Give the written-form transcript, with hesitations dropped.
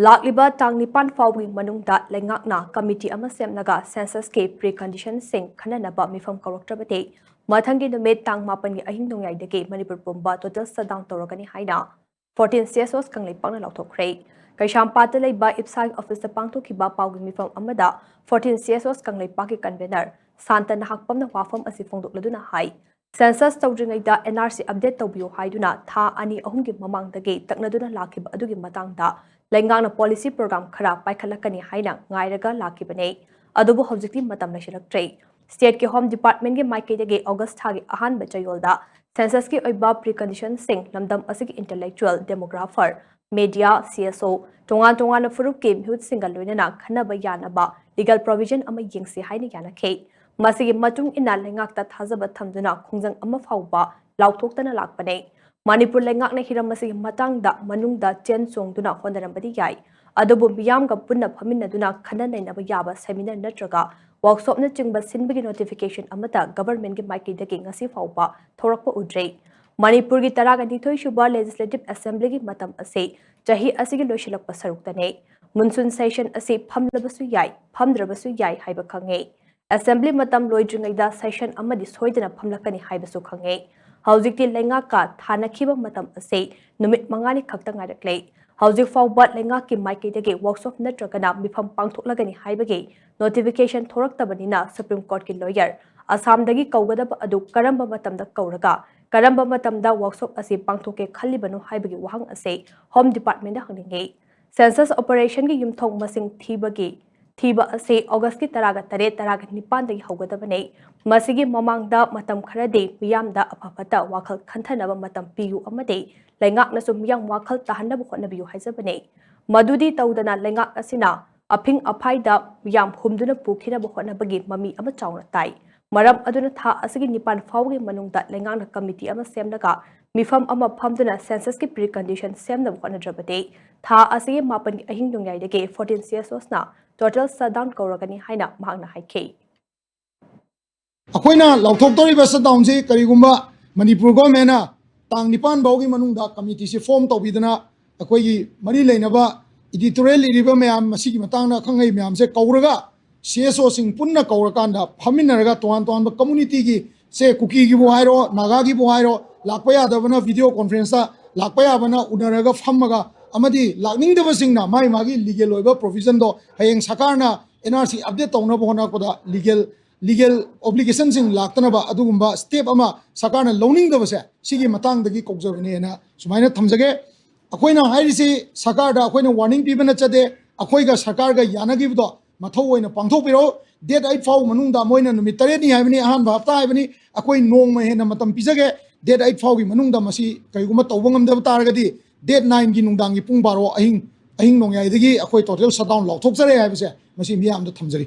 ꯂꯥꯛꯂꯤꯕ ꯇꯥꯡ 9 ꯐꯥꯎꯕꯒꯤ ꯃꯅꯨꯡꯗ ꯂꯩꯉꯥꯛꯅ ꯀꯃꯤꯇꯤ ꯑꯃ ꯁꯦꯝꯂꯒ ꯁꯦꯟꯁꯁꯀꯤ ꯄ꯭ꯔꯤ-ꯀꯟꯗꯤꯁꯟꯁꯤꯡ ꯈꯟꯅꯅꯕ ꯃꯤꯐꯝ ꯀꯧꯔꯛꯇ꯭ꯔꯕꯗꯤ ꯃꯊꯪꯒꯤ ꯅꯨꯃꯤꯠ ꯇꯥꯡ 9ꯒꯤ ꯑꯍꯤꯡ ꯅꯣꯡꯌꯥꯏꯗꯒꯤ ꯃꯅꯤꯄꯨꯔ ꯄꯨꯝꯕ ꯇꯣꯇꯦꯜ ꯁꯠꯗꯥꯎꯟ ꯇꯧꯔꯒꯅꯤ ꯍꯥꯏꯅ 14 CSOs ꯀꯪꯂꯩꯄꯥꯛꯅ ꯂꯥꯎꯊꯣꯛꯈ꯭ꯔꯦ꯫ ꯀꯩꯁꯥꯝꯄꯥꯠꯇ ꯂꯩꯕ ꯏꯞꯁꯥꯒꯤ ꯑꯣꯐꯤꯁꯇ ꯄꯥꯡꯊꯣꯛꯈꯤꯕ ꯄꯥꯎꯒꯤ ꯃꯤꯐꯝ ꯑꯃꯗ 14 CSOs ꯀꯪꯂꯩꯄꯥꯛꯀꯤ ꯀꯟꯚꯦꯅꯔ ꯁꯥꯟꯇ ꯅꯍꯥꯛꯄꯝꯅ ꯋꯥꯐꯝ ꯑꯁꯤ ꯐꯣꯡꯗꯣꯛꯂꯗꯨꯅ ꯍꯥꯏ ꯁꯦꯟꯁꯁ ꯇꯧꯗ꯭ꯔꯤꯉꯩꯗ NRC ꯑꯞꯗꯦꯠ ꯇꯧꯕꯤꯌꯨ ꯍꯥꯏꯗꯨꯅ ꯊꯥ 2-3ꯒꯤ ꯃꯃꯥꯡꯗꯒꯤ ꯇꯛꯅꯗꯨꯅ ꯂꯥꯛꯈꯤꯕ ꯑꯗꯨꯒꯤ ꯃꯇꯥꯡꯗ ꯂꯩꯉꯥꯛꯅ ꯄꯣꯂꯤꯁꯤ ꯄ꯭रोग्राम ꯈꯔ ꯄꯥꯏꯈꯠꯂꯛꯀꯅꯤ ꯍꯥꯏꯅ ꯉꯥꯏꯔꯒ ꯂꯥꯛꯈꯤꯕꯅꯤ ꯑꯗꯨꯕꯨ ꯍꯧꯖꯤꯛꯇꯤ ꯃꯇꯝ ꯂꯩꯁꯤꯜꯂꯛꯇ꯭ꯔꯦ꯫ ꯁ꯭ꯇꯦꯠꯀꯤ ꯍꯣꯝ ꯗꯤꯄꯥꯔꯠꯃꯦꯟꯠꯀꯤ ꯃꯥꯏꯀꯩꯗꯒꯤ ꯑꯣꯒꯁꯠ ꯊꯥꯒꯤ ꯑꯍꯥꯟꯕ ꯆꯌꯣꯜꯗ ꯁꯦꯟꯁꯁꯀꯤ ꯑꯣꯏꯕ ꯄ꯭ꯔꯤ-ꯀꯟꯗꯤꯁꯟꯁꯤꯡ ꯂꯝꯗꯝ ꯑꯁꯤꯒꯤ ꯏꯟꯇꯦꯂꯦꯛꯆꯨꯑꯦꯜ, ꯗꯦꯃꯣꯒ꯭ꯔꯥꯐꯔ, ꯃꯦꯗꯤꯌꯥ, CSO, ꯇꯣꯉꯥꯟ-ꯇꯣꯉꯥꯟꯕ ꯐꯨꯔꯨꯞꯀꯤ ꯃꯤꯍꯨꯠꯁꯤꯡꯒ ꯂꯣꯏꯅꯅ ꯈꯟꯅꯕ ꯌꯥꯅꯕ ꯂꯤꯒꯦꯜ ꯄ꯭ꯔꯣꯚꯤꯖꯟ ꯑꯃ ꯌꯦꯡꯁꯤ ꯍꯥꯏꯅ ꯌꯥꯅꯈꯤ꯫ ꯃꯁꯤꯒꯤ ꯃꯇꯨꯡ ꯏꯟꯅ ꯂꯩꯉꯥꯛꯇ ꯊꯥꯖꯕ ꯊꯝꯗꯨꯅ ꯈꯣꯡꯖꯪ ꯑꯃ ꯐꯥꯎꯕ ꯂꯥꯎꯊꯣꯛꯇꯅ ꯂꯥꯛꯄꯅꯤ꯫ ꯃꯅꯤꯄꯨꯔ ꯂꯩꯉꯥꯛꯅ ꯍꯤꯔꯝ ꯑꯁꯤꯒꯤ ꯃꯇꯥꯡꯗ ꯃꯅꯨꯡꯗ ꯆꯦꯟ ꯆꯣꯡꯗꯨꯅ ꯍꯣꯠꯅꯔꯝꯕꯗꯤ ꯌꯥꯏ ꯑꯗꯨꯕꯨ ꯃꯤꯌꯥꯝꯒ ꯄꯨꯟꯅ ꯐꯝꯃꯤꯟꯅꯗꯨꯅ ꯈꯟꯅ ꯅꯩꯅꯕ ꯌꯥꯕ ꯁꯦꯃꯤꯅꯥꯔ ꯅꯠꯇ꯭ꯔꯒ ꯋꯥꯔꯛꯁꯣꯞꯅꯆꯤꯡꯕ ꯁꯤꯟꯕꯒꯤ ꯅꯣꯇꯤꯐꯤꯀꯦꯁꯟ ꯑꯃꯠꯇ ꯒꯚꯔꯟꯃꯦꯟꯠꯀꯤ ꯃꯥꯏꯀꯩꯗꯒꯤ ꯉꯁꯤ ꯐꯥꯎꯕ ꯊꯣꯔꯛꯄ ꯎꯗ꯭ꯔꯤ꯫ ꯃꯅꯤꯄꯨꯔꯒꯤ 32 ꯁꯨꯕ ꯂꯦꯖꯤꯁꯂꯦꯇꯤꯚ ꯑꯦꯁꯦꯝꯕ꯭ꯂꯤꯒꯤ ꯃꯇꯝ ꯑꯁꯤ ꯆꯍꯤ ꯑꯁꯤꯒꯤ ꯂꯣꯏꯁꯤꯜꯂꯛꯄ ꯁꯔꯨꯛꯇꯅꯤ꯫ ꯃꯨꯟꯁꯨꯟ ꯁꯦꯁꯟ ꯑꯁꯤ ꯐꯝꯂꯕꯁꯨ ꯌꯥꯏ, ꯐꯝꯗ꯭ꯔꯕꯁꯨ ꯌꯥꯏ ꯍꯥꯏꯕ ꯈꯪꯉꯤ꯫ ꯑꯦꯁꯦꯝꯕ꯭ꯂꯤ ꯃꯇꯝ ꯂꯣꯏꯗ꯭ꯔꯤꯉꯩꯗ ꯁꯦꯁꯟ ꯑꯃꯗꯤ ꯁꯣꯏꯗꯅ ꯐꯝꯂꯛꯀꯅꯤ ꯍꯥꯏꯕꯁꯨ ꯈꯪꯉꯤ꯫ ꯍꯧꯖꯤꯛꯇꯤ ꯂꯩꯉꯥꯛꯀ ꯊꯥꯅꯈꯤꯕ ꯃꯇꯝ ꯑꯁꯤ ꯅꯨꯃꯤꯠ 5ꯅꯤ ꯈꯛꯇ ꯉꯥꯏꯔꯛꯂꯦ꯫ ꯍꯧꯖꯤꯛ ꯐꯥꯎꯕ ꯂꯩꯉꯥꯛꯀꯤ ꯃꯥꯏꯀꯩꯗꯒꯤ ꯋꯥꯔꯛꯁꯣꯞ ꯅꯠꯇ꯭ꯔꯒꯅ ꯃꯤꯐꯝ ꯄꯥꯡꯊꯣꯛꯂꯒꯅꯤ ꯍꯥꯏꯕꯒꯤ ꯅꯣꯇꯤꯐꯤꯀꯦꯁꯟ ꯊꯣꯔꯛꯇꯕꯅꯤꯅ ꯁꯨꯄ꯭ꯔꯤꯝ ꯀꯣꯔꯠꯀꯤ ꯂꯣꯌꯔ ꯑꯁꯥꯝꯗꯒꯤ ꯀꯧꯒꯗꯕ ꯑꯗꯨ ꯀꯔꯝꯕ ꯃꯇꯝꯗ ꯀꯧꯔꯒ ꯀꯔꯝꯕ ꯃꯇꯝꯗ ꯋꯥꯔꯛꯁꯣꯞ ꯑꯁꯤ ꯄꯥꯡꯊꯣꯛꯀꯦ ꯈꯜꯂꯤꯕꯅꯣ ꯍꯥꯏꯕꯒꯤ ꯋꯥꯍꯪ ꯑꯁꯤ ꯍꯣꯝ ꯗꯤꯄꯥꯔꯠꯃꯦꯟꯠꯗ ꯍꯪꯅꯤꯡꯉꯤ꯫ ꯁꯦꯟꯁꯁ ꯑꯣꯄꯔꯦꯁꯟꯒꯤ ꯌꯨꯝꯊꯣꯡ ꯃꯁꯤꯡ ꯊꯤꯕ ꯑꯁꯤ ꯑꯣꯒꯁꯠꯀꯤ 18-19ꯗꯒꯤ ꯍꯧꯒꯗꯕꯅꯤ꯫ ꯃꯁꯤꯒꯤ ꯃꯃꯥꯡꯗ ꯃꯇꯝ ꯈꯔꯗꯤ ꯃꯤꯌꯥꯝꯗ ꯑꯐ-ꯐꯠꯇ ꯋꯥꯈꯜ ꯈꯟꯊꯅꯕ ꯃꯇꯝ ꯄꯤꯌꯨ ꯑꯃꯗꯤ ꯂꯩꯉꯥꯛꯅꯁꯨ ꯃꯤꯌꯥꯝ ꯋꯥꯈꯜ ꯇꯥꯍꯟꯅꯕ ꯍꯣꯠꯅꯕꯤꯌꯨ ꯍꯥꯏꯖꯕꯅꯤ꯫ ꯃꯗꯨꯗꯤ ꯇꯧꯗꯅ ꯂꯩꯉꯥꯛ ꯑꯁꯤꯅ ꯑꯐꯤꯡ-ꯑꯐꯥꯏꯗ ꯃꯤꯌꯥꯝ ꯍꯨꯝꯗꯨꯅ ꯄꯨꯈꯤꯅꯕ ꯍꯣꯠꯅꯕꯒꯤ ꯃꯃꯤ ꯑꯃ ꯆꯥꯎꯅ ꯇꯥꯏ꯫ ꯃꯔꯝ ꯑꯗꯨꯅ ꯊꯥ ꯑꯁꯤꯒꯤ 9 ꯐꯥꯎꯕꯒꯤ ꯃꯅꯨꯡꯗ ꯂꯩꯉꯥꯛꯅ ꯀꯃꯤꯇꯤ ꯑꯃ ꯁꯦꯝꯂꯒ ꯃꯤꯐꯝ ꯑꯃ ꯐꯝꯗꯨꯅ ꯁꯦꯟꯁꯁꯀꯤ ꯄ꯭ꯔꯤ-ꯀꯟꯗꯤꯁꯟ ꯁꯦꯝꯅꯕ ꯍꯣꯠꯅꯗ꯭ꯔꯕꯗꯤ ꯊꯥ ꯑꯁꯤꯒꯤ 9ꯒꯤ ꯑꯍꯤꯡ ꯅꯣꯡꯌꯥꯏꯗꯒꯤ 14 CSOsꯅ ꯇꯣꯇꯦꯜ ꯁꯠꯗꯥꯎꯟ ꯀꯧꯔꯒꯅꯤ ꯍꯥꯏꯅ ꯃꯍꯥꯛꯅ ꯍꯥꯏꯈꯤ꯫ ꯑꯩꯈꯣꯏꯅ ꯂꯥꯎꯊꯣꯛꯇꯧꯔꯤꯕ ꯁꯠꯗꯥꯎꯟꯁꯤ ꯀꯔꯤꯒꯨꯝꯕ ꯃꯅꯤꯄꯨꯔ ꯒꯣꯚꯔꯟꯃꯦꯟꯠꯅ ꯇꯥꯡ 9 ꯐꯥꯎꯒꯤ ꯃꯅꯨꯡꯗ ꯀꯃꯤꯇꯤꯁꯤ ꯐꯣꯔꯝ ꯇꯧꯕꯤꯗꯅ ꯑꯩꯈꯣꯏꯒꯤ ꯃꯔꯤ ꯂꯩꯅꯕ ꯏꯗꯤꯇꯣꯔꯤꯌꯦꯜ ꯏꯔꯤꯕ ꯃꯌꯥꯝ ꯃꯁꯤꯒꯤ ꯃꯇꯥꯡꯗ ꯈꯪꯍꯩ ꯃꯌꯥꯝꯁꯦ ꯀꯧꯔꯒ CSOꯁꯤꯡ ꯄꯨꯟꯅ ꯀꯧꯔꯀꯥꯟꯗ ꯐꯝꯃꯤꯟꯅꯔꯒ ꯇꯣꯉꯥꯟ-ꯇꯣꯉꯥꯟꯕ ꯀꯝꯃꯨꯅꯤꯇꯤꯒꯤ ꯀꯨꯀꯤꯒꯤꯕꯨ ꯍꯥꯏꯔꯣ, ꯅꯥꯒꯥꯒꯤꯕꯨ ꯍꯥꯏꯔꯣ, ꯂꯥꯛꯄ ꯌꯥꯗꯕꯅ ꯚꯤꯗꯤꯑꯣ ꯀꯣꯟꯐꯔꯦꯟꯁꯇ, ꯂꯥꯛꯄ ꯌꯥꯕꯅ ꯎꯅꯔꯒ ꯐꯝꯃꯒ ꯑꯃꯗꯤ ꯂꯥꯛꯅꯤꯡꯗꯕꯁꯤꯡꯅ ꯃꯥꯒꯤ ꯂꯤꯒꯦꯜ ꯑꯣꯏꯕ ꯄ꯭ꯔꯣꯚꯤꯖꯟꯗꯣ ꯍꯌꯦꯡ ꯁꯔꯀꯥꯔꯅ NRC ꯑꯞꯗꯦꯠ ꯇꯧꯅꯕ ꯍꯣꯠꯅꯔꯛꯄꯗ ꯂꯤꯒꯦꯜ ꯑꯣꯕ꯭ꯂꯤꯒꯦꯁꯟꯁꯤꯡ ꯂꯥꯛꯇꯅꯕ ꯑꯗꯨꯒꯨꯝꯕ ꯁ꯭ꯇꯦꯞ ꯑꯃ ꯁꯔꯀꯥꯔꯅ ꯂꯧꯅꯤꯡꯗꯕꯁꯦ ꯁꯤꯒꯤ ꯃꯇꯥꯡꯗꯒꯤ ꯀꯧꯖꯕꯅꯦꯅ ꯁꯨꯃꯥꯏꯅ ꯊꯝꯖꯒꯦ꯫ ꯑꯩꯈꯣꯏꯅ ꯍꯥꯏꯔꯤꯁꯤ ꯁꯔꯀꯥꯔꯗ ꯑꯩꯈꯣꯏꯅ ꯋꯥꯔꯅꯤꯡ ꯄꯤꯕ ꯅꯠꯆꯗꯦ, ꯑꯩꯈꯣꯏꯒ ꯁꯔꯀꯥꯔꯒ ꯌꯥꯅꯈꯤꯕꯗꯣ ꯃꯊꯧ ꯑꯣꯏꯅ ꯄꯥꯡꯊꯣꯛꯄꯤꯔꯣ꯫ ꯗꯦꯠ 8 ꯐꯥꯎꯕ ꯃꯅꯨꯡꯗ ꯃꯣꯏꯅ ꯅꯨꯃꯤꯠ 9ꯅꯤ ꯍꯥꯏꯕꯅꯤ, ꯑꯍꯥꯟꯕ ꯍꯞꯇꯥ ꯍꯥꯏꯕꯅꯤ, ꯑꯩꯈꯣꯏ ꯅꯣꯡꯃ ꯍꯦꯟꯅ ꯃꯇꯝ ꯄꯤꯖꯒꯦ꯫ ꯗꯦꯠ 8 ꯐꯥꯎꯒꯤ ꯃꯅꯨꯡꯗ ꯃꯁꯤ ꯀꯔꯤꯒꯨꯝꯕ ꯇꯧꯕ ꯉꯝꯗꯕ ꯇꯥꯔꯒꯗꯤ ꯗꯦꯠ 9ꯒꯤ ꯅꯨꯡꯗꯥꯡꯒꯤ ꯄꯨꯡ 12 ꯑꯍꯤꯡ ꯅꯣꯡꯌꯥꯏꯗꯒꯤ ꯑꯩꯈꯣꯏ ꯇꯣꯇꯦꯜ ꯁꯠꯗꯥꯎꯟ ꯂꯥꯎꯊꯣꯛꯆꯔꯦ ꯍꯥꯏꯕꯁꯦ ꯃꯁꯤ ꯃꯤꯌꯥꯝꯗ ꯊꯝꯖꯔꯤ꯫